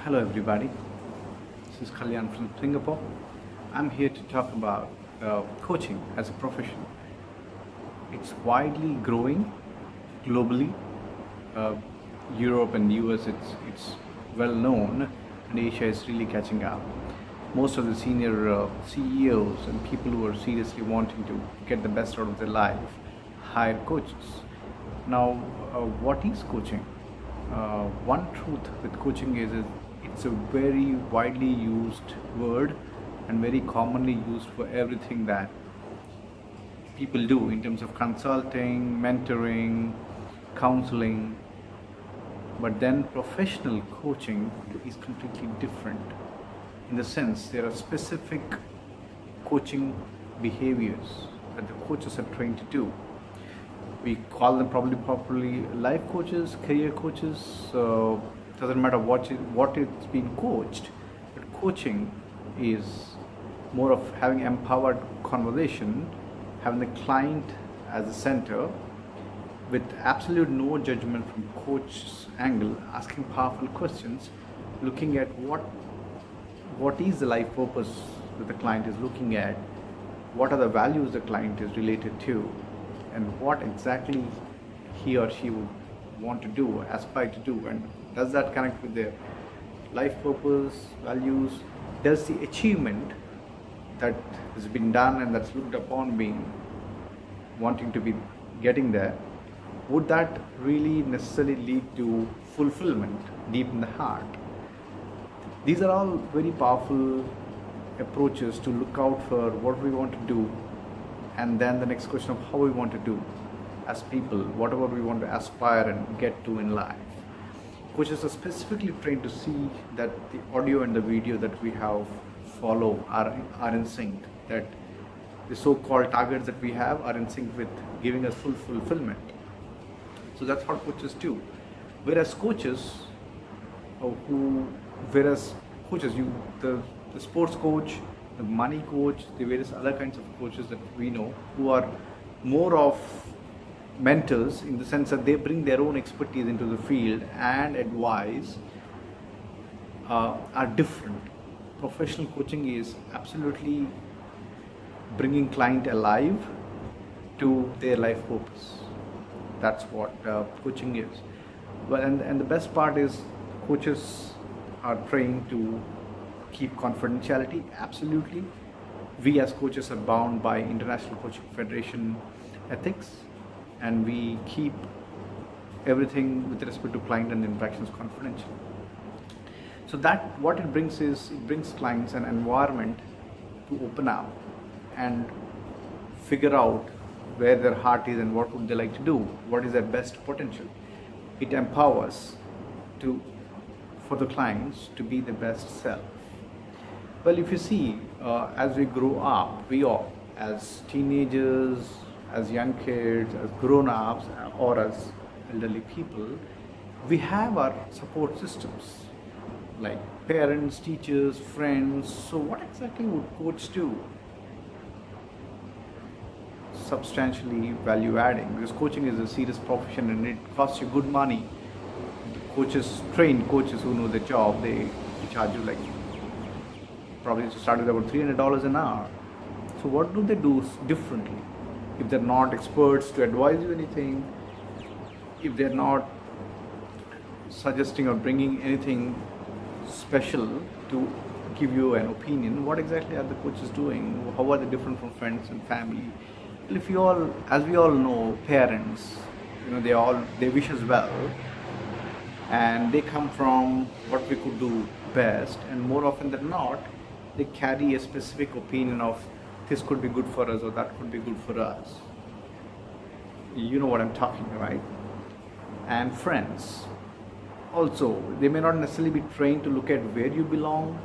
Hello everybody, this is Kalyan from Singapore. I'm here to talk about coaching as a profession. It's widely growing globally. Uh, Europe and US, it's well known, and Asia is really catching up. Most of the senior CEOs and people who are seriously wanting to get the best out of their life hire coaches. Now, what is coaching? One truth with coaching is it's a very widely used word and very commonly used for everything that people do in terms of consulting, mentoring, counseling. But then professional coaching is completely different in the sense there are specific coaching behaviors that the coaches are trained to do. We call them probably properly life coaches, career coaches. Doesn't matter what it's been coached, but coaching is more of having empowered conversation, having the client as the center, with absolute no judgment from coach's angle, asking powerful questions, looking at what is the life purpose that the client is looking at, what are the values the client is related to, and what exactly he or she would want to do, aspire to do, and does that connect with their life purpose, values? Does the achievement that has been done and that's looked upon being wanting to be getting there, would that really necessarily lead to fulfillment deep in the heart? These are all very powerful approaches to look out for what we want to do, and then the next question of how we want to do as people, whatever we want to aspire and get to in life. Coaches are specifically trained to see that the audio and the video that we have follow are in sync, that the so-called targets that we have are in sync with giving us full fulfillment. So that's what coaches do. Whereas coaches, the sports coach, the money coach, the various other kinds of coaches that we know, who are more of mentors in the sense that they bring their own expertise into the field and advise, are different. Professional coaching is absolutely bringing client alive to their life purpose. That's what coaching is. Well, and the best part is coaches are trained to keep confidentiality. Absolutely, we as coaches are bound by International Coaching Federation ethics, and we keep everything with respect to client and interactions confidential. So that what it brings is, it brings clients an environment to open up and figure out where their heart is and what would they like to do, what is their best potential. It empowers for the clients to be the best self. Well, if you see, as we grow up, we all, as teenagers, as young kids, as grown-ups, or as elderly people, we have our support systems like parents, teachers, friends. So what exactly would coach do? Substantially value adding, because coaching is a serious profession and it costs you good money. Trained coaches who know the job, they charge you like probably started about $300 an hour. So what do they do differently? If they're not experts to advise you anything, if they're not suggesting or bringing anything special to give you an opinion, what exactly are the coaches doing? How are they different from friends and family? Well, as we all know, parents, they wish us well, and they come from what we could do best, and more often than not, they carry a specific opinion of this could be good for us or that could be good for us. You know what I'm talking about, right? And friends also, they may not necessarily be trained to look at where you belong.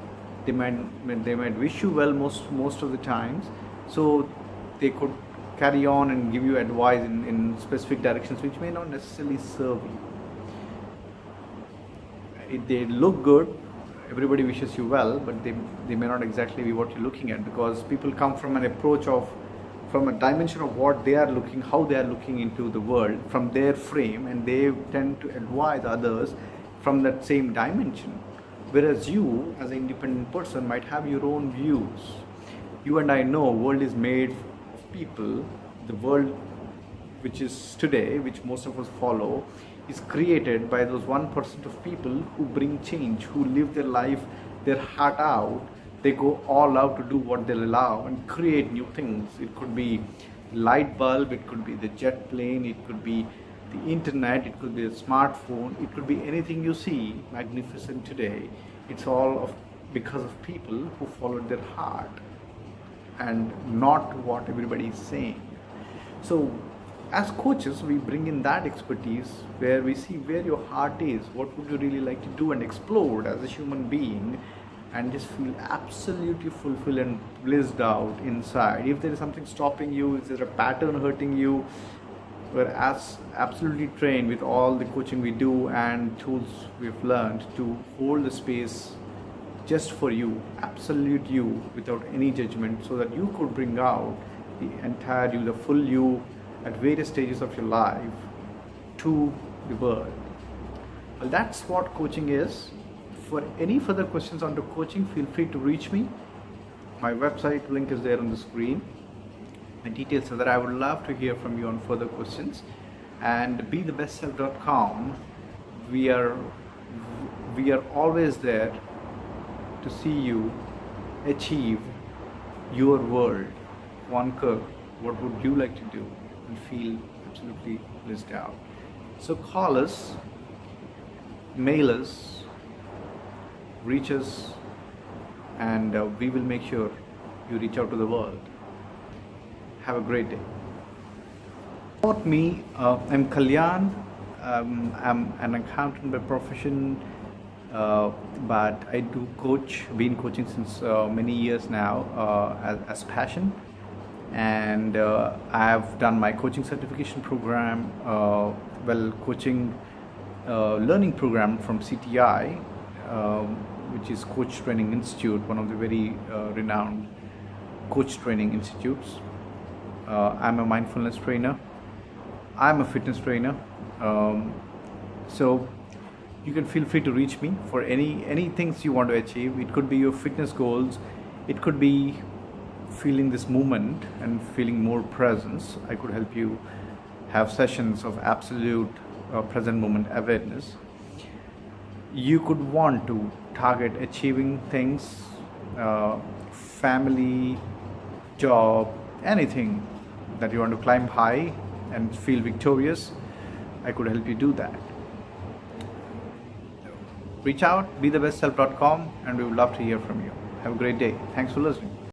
They might wish you well most of the times, so they could carry on and give you advice in specific directions which may not necessarily serve you. If they look good, everybody wishes you well, but they may not exactly be what you're looking at, because people come from from a dimension of what they are looking, how they are looking into the world from their frame, and they tend to advise others from that same dimension. Whereas you, as an independent person, might have your own views. You and I know world is made of people. The world which is today, which most of us follow, is created by those 1% of people who bring change, who live their life, their heart out. They go all out to do what they allow and create new things. It could be light bulb, it could be the jet plane, it could be the internet, it could be a smartphone, it could be anything you see magnificent today. It's all because of people who followed their heart and not what everybody is saying. So as coaches, we bring in that expertise where we see where your heart is, what would you really like to do and explode as a human being, and just feel absolutely fulfilled and blissed out inside. If there is something stopping you, is there a pattern hurting you, we're absolutely trained with all the coaching we do and tools we've learned to hold the space just for you, absolute you, without any judgment, so that you could bring out the entire you, the full you, at various stages of your life to the world. Well, that's what coaching is. For any further questions on the coaching, feel free to reach me. My website link is there on the screen. My details are there. I would love to hear from you on further questions. And BeTheBestSelf.com, we are always there to see you achieve your world. Conquer what would you like to do and feel absolutely blissed out. So call us, mail us, reach us, and we will make sure you reach out to the world. Have a great day. About me, I'm Kalyan. I'm an accountant by profession, but I do coach, been coaching since many years now as passion. And I've done my coaching certification program, coaching learning program from CTI, which is Coach Training Institute, one of the very renowned coach training institutes. I'm a mindfulness trainer. I'm a fitness trainer. So you can feel free to reach me for any things you want to achieve. It could be your fitness goals. It could be feeling this movement and feeling more presence. I could help you have sessions of absolute present moment awareness. You could want to target achieving things, family, job, anything that you want to climb high and feel victorious. I could help you do that. Reach out, BeTheBestSelf.com, and we would love to hear from you. Have a great day. Thanks for listening.